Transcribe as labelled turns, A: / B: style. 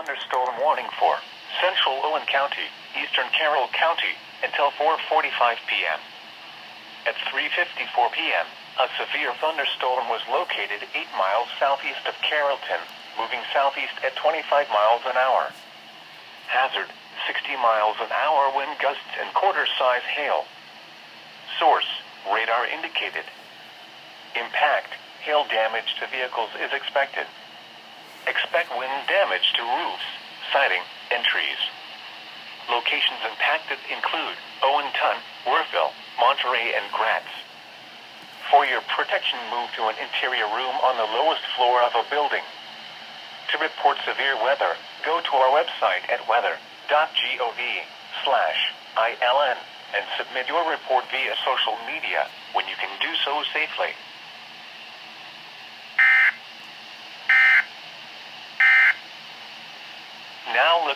A: thunderstorm warning for central Owen County, eastern Carroll County, until 4:45 p.m. At 3:54 p.m., a severe thunderstorm was located 8 miles southeast of Carrollton, moving southeast at 25 miles an hour. Hazard, 60 miles an hour wind gusts and quarter-size hail. Source, radar indicated. Impact, hail damage to vehicles is expected. Expect wind damage to roofs, siding, and trees. Locations impacted include Owenton, Worthville, Monterey, and Gratz. For your protection, move to an interior room on the lowest floor of a building. To report severe weather, go to our website at weather.gov/ILN and submit your report via social media when you can do so safely. Now look